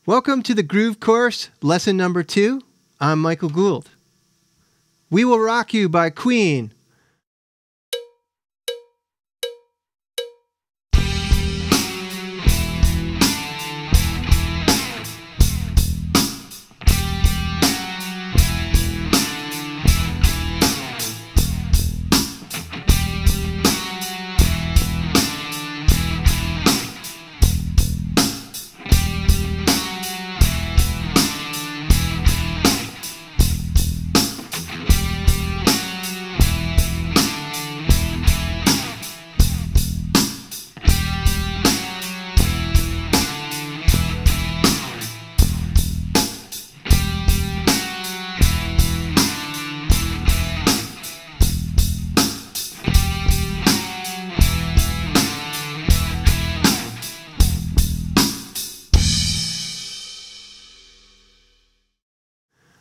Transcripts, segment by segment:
Welcome to the Groove Course, lesson number 2. I'm Michael Gould. We Will Rock You by Queen.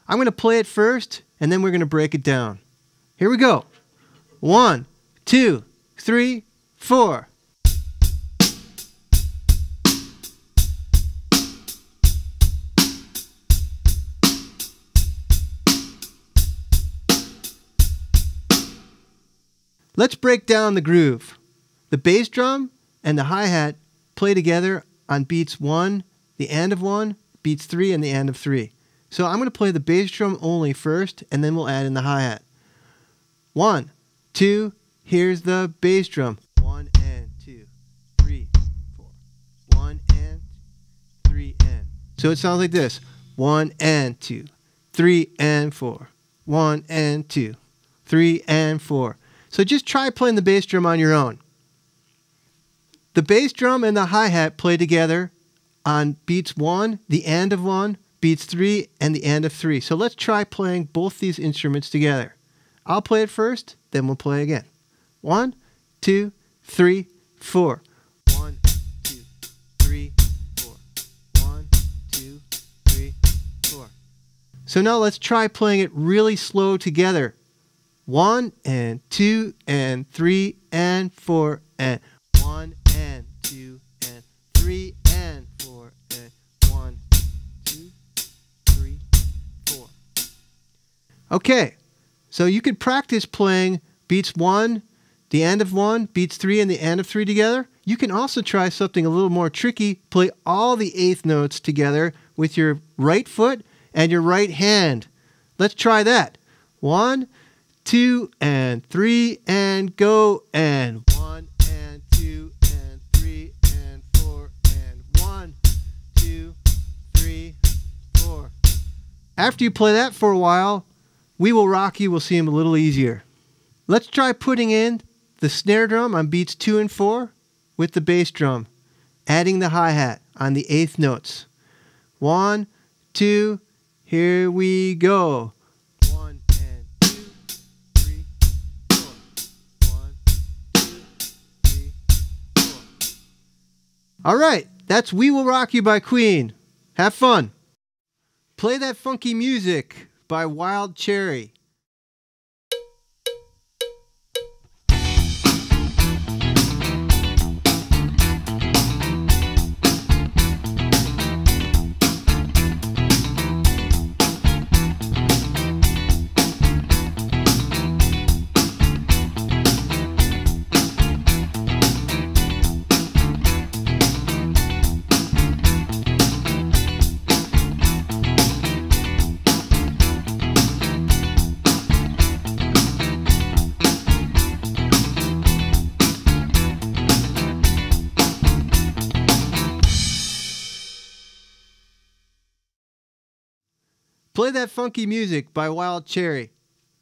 I'm going to play it first, and then we're going to break it down. Here we go. 1, 2, 3, 4. Let's break down the groove. The bass drum and the hi-hat play together on beats 1, the end of 1, beats 3, and the end of 3. So I'm going to play the bass drum only first, and then we'll add in the hi-hat. 1, 2, here's the bass drum. 1 and 2, 3, 4. 1 and 3 and. So it sounds like this. 1 and 2, 3 and 4. 1 and 2, 3 and 4. So just try playing the bass drum on your own. The bass drum and the hi-hat play together on beats 1, the end of 1, beats 3, and the end of 3. So let's try playing both these instruments together. I'll play it first, then we'll play again. 1, 2, 3, 4. 1, 2, 3, 4. 1, 2, 3, 4. So now let's try playing it really slow together. 1 and 2 and 3 and 4 and 1 and 2 and 3 and 4 and 1, 2, 3, 4. Okay, so you could practice playing beats 1, the end of 1, beats 3, and the end of 3 together. You can also try something a little more tricky. Play all the eighth notes together with your right foot and your right hand. Let's try that. 1, 2 and 3 and go, and 1 and 2 and 3 and 4 and 1, 2, 3, 4. After you play that for a while, We Will Rock You will seem a little easier. Let's try putting in the snare drum on beats 2 and 4 with the bass drum, adding the hi-hat on the eighth notes. 1, 2, here we go. 1 and 2, 3, 4. 1, 2, 3, 4. All right, that's We Will Rock You by Queen. Have fun. Play That Funky Music by Wild Cherry. Play That Funky Music by Wild Cherry.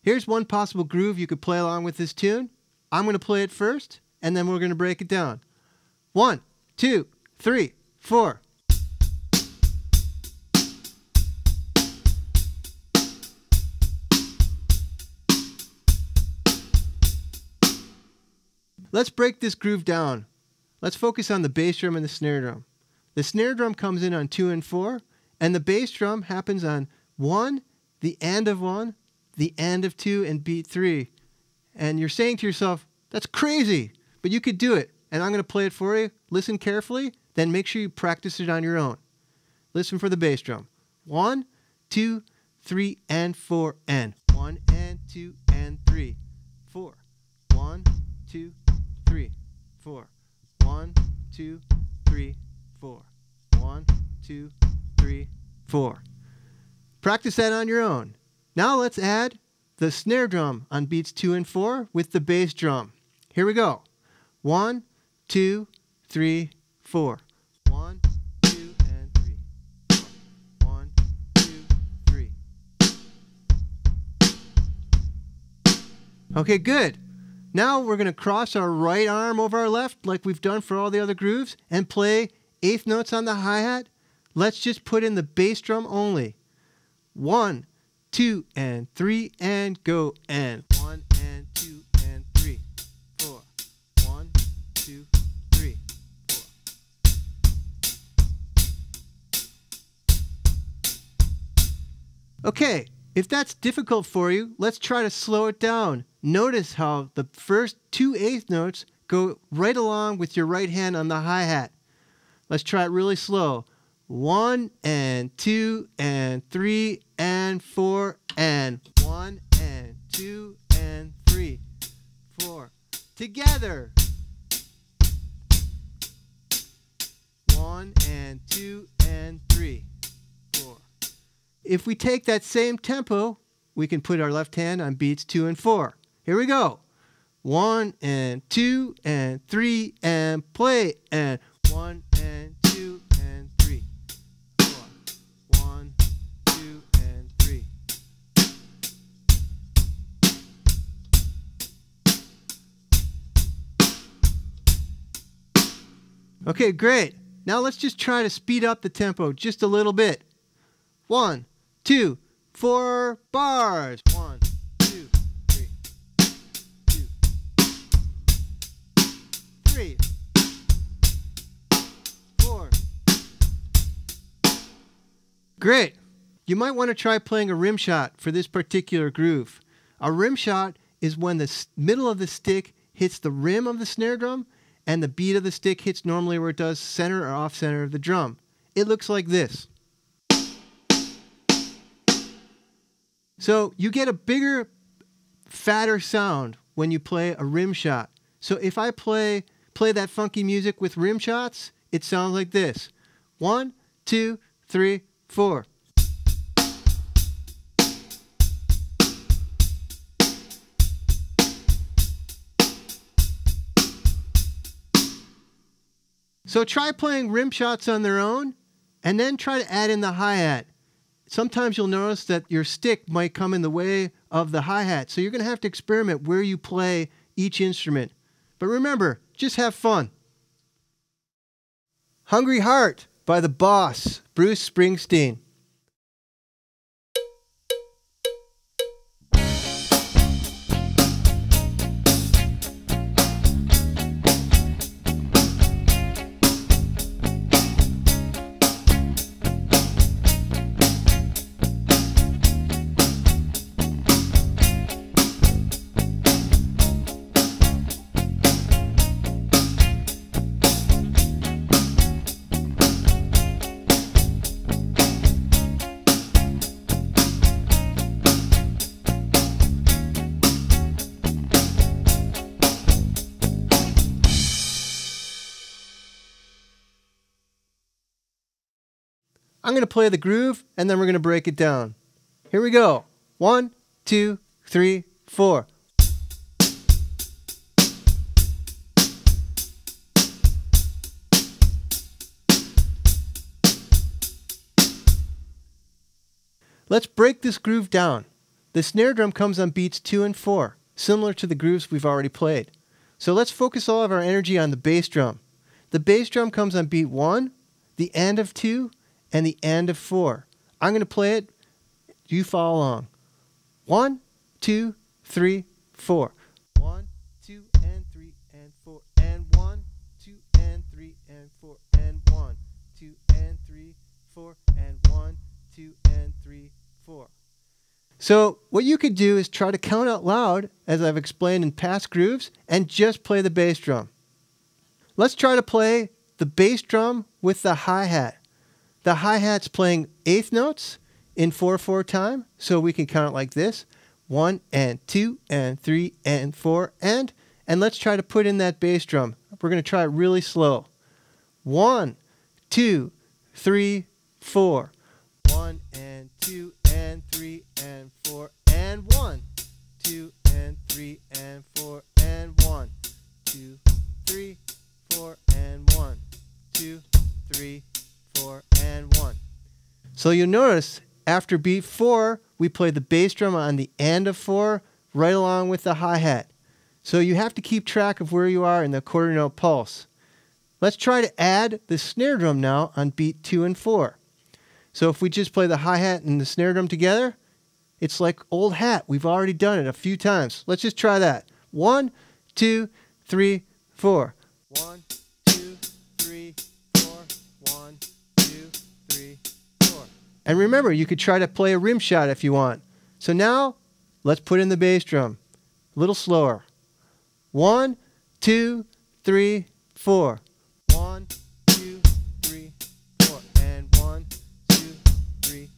Here's one possible groove you could play along with this tune. I'm going to play it first, and then we're going to break it down. 1, 2, 3, 4. Let's break this groove down. Let's focus on the bass drum and the snare drum. The snare drum comes in on 2 and 4, and the bass drum happens on 1, the end of 1, the end of 2, and beat 3. And you're saying to yourself, that's crazy, but you could do it. And I'm going to play it for you. Listen carefully, then make sure you practice it on your own. Listen for the bass drum. 1, 2, 3, and 4, and 1 and 2 and 3, 4. 1, 2, 3, 4. 1, 2, 3, 4. 1, 2, 3, 4. Practice that on your own. Now let's add the snare drum on beats 2 and 4 with the bass drum. Here we go. 1, 2, 3, 4. 1, 2, and 3. 4. 1, 2, 3. Okay, good. Now we're going to cross our right arm over our left like we've done for all the other grooves and play eighth notes on the hi-hat. Let's just put in the bass drum only. 1, 2, and 3, and go, and 1 and 2 and 3, 4. 1, 2, 3, 4. Okay, if that's difficult for you, let's try to slow it down. Notice how the first 2 eighth notes go right along with your right hand on the hi-hat. Let's try it really slow. 1 and 2 and 3 and 4 and 1 and 2 and 3, 4. Together. 1 and 2 and 3, 4. If we take that same tempo, we can put our left hand on beats 2 and 4. Here we go. 1 and 2 and 3 and play, and 1 and 2 and 3, 4. 1, 2 and 3. Okay, great. Now let's just try to speed up the tempo just a little bit. 1, 2, 4 bars. 1, 2, 3, 2, 3, 4. Great. You might want to try playing a rim shot for this particular groove. A rim shot is when the middle of the stick hits the rim of the snare drum and the beat of the stick hits normally where it does center or off center of the drum. It looks like this. So you get a bigger, fatter sound when you play a rim shot. So if I play that funky music with rim shots, it sounds like this. 1, 2, 3, 4. So try playing rim shots on their own and then try to add in the hi-hat. Sometimes you'll notice that your stick might come in the way of the hi-hat. So you're going to have to experiment where you play each instrument. But remember, just have fun. Hungry Heart by the Boss, Bruce Springsteen. I'm going to play the groove, and then we're going to break it down. Here we go. 1, 2, 3, 4. Let's break this groove down. The snare drum comes on beats 2 and 4, similar to the grooves we've already played. So let's focus all of our energy on the bass drum. The bass drum comes on beat 1, the end of 2, and the end of 4. I'm going to play it. You follow along. 1, 2, 3, 4. 1, 2, and 3, and 4, and 1, 2, and 3, and 4, and 1, 2, and 3, 4, and 1, 2, and 3, 4. So what you could do is try to count out loud, as I've explained in past grooves, and just play the bass drum. Let's try to play the bass drum with the hi-hat. the hi-hat's playing eighth notes in 4/4 time, so we can count it like this: 1 and 2 and 3 and 4 and let's try to put in that bass drum. We're going to try it really slow. 1, 2, 3, 4. 1 and 2 and 3 and 4 and 1, 2 and 3 and 4 and 1, 2, 3, 4 and 1, 2, 3, 4 and 1. So you'll notice after beat 4, we play the bass drum on the end of 4 right along with the hi-hat. So you have to keep track of where you are in the quarter note pulse. Let's try to add the snare drum now on beat 2 and 4. So if we just play the hi-hat and the snare drum together, it's like old hat. We've already done it a few times. Let's just try that. 1, 2, 3, 4. 1, 2, 3, 4. 1, 2, 3, 4. And remember, you could try to play a rim shot if you want. So now, let's put in the bass drum. A little slower. 1, 2, 3, 4. 1, 2, 3, 4. And 1, 2, 3,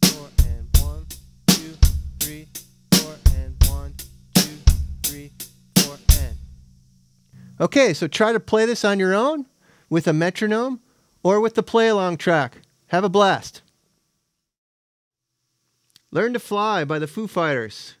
4. And 1, 2, 3, 4. And 1, 2, 3, 4. And. Okay, so try to play this on your own with a metronome or with the play-along track. Have a blast. Learn to Fly by the Foo Fighters.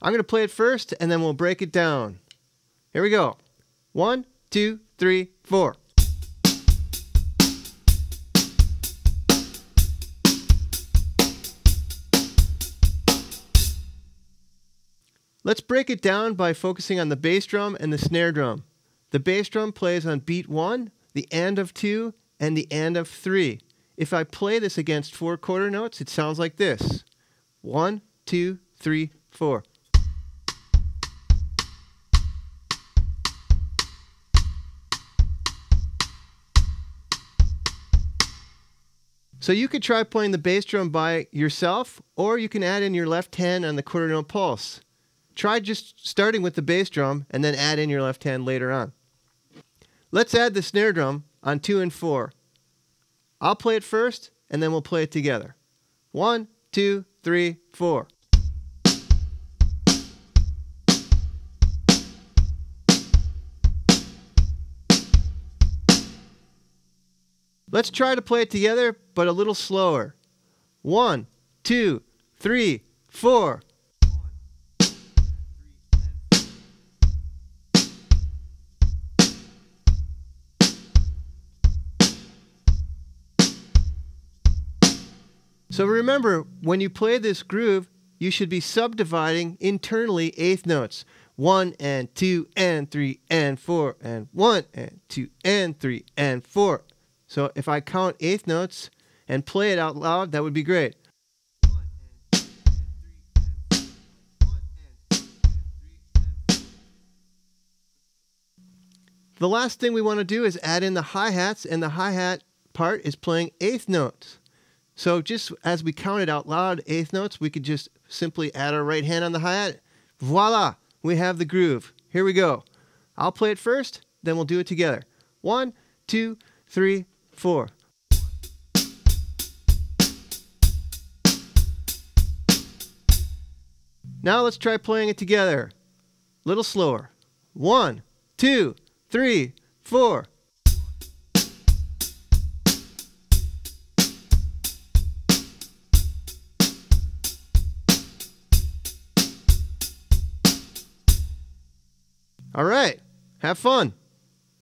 I'm going to play it first, and then we'll break it down. Here we go. 1, 2, 3, 4. Let's break it down by focusing on the bass drum and the snare drum. The bass drum plays on beat 1, the and of 2, and the and of 3. If I play this against 4 quarter notes, it sounds like this. 1, 2, 3, 4. So you could try playing the bass drum by yourself, or you can add in your left hand on the quarter note pulse. Try just starting with the bass drum and then add in your left hand later on. Let's add the snare drum on 2 and 4. I'll play it first, and then we'll play it together. 1, 2, 3, 4. Let's try to play it together, but a little slower. 1, 2, 3, 4. So remember, when you play this groove, you should be subdividing internally eighth notes. 1 and 2 and 3 and 4 and 1 and 2 and 3 and 4. So if I count eighth notes and play it out loud, that would be great. The last thing we want to do is add in the hi-hats, and the hi-hat part is playing eighth notes. So just as we counted out loud eighth notes, we could just simply add our right hand on the hi-hat. Voila! We have the groove. Here we go. I'll play it first, then we'll do it together. 1, 2, 3, 4. Now let's try playing it together. A little slower. 1, 2, 3, 4. All right. Have fun.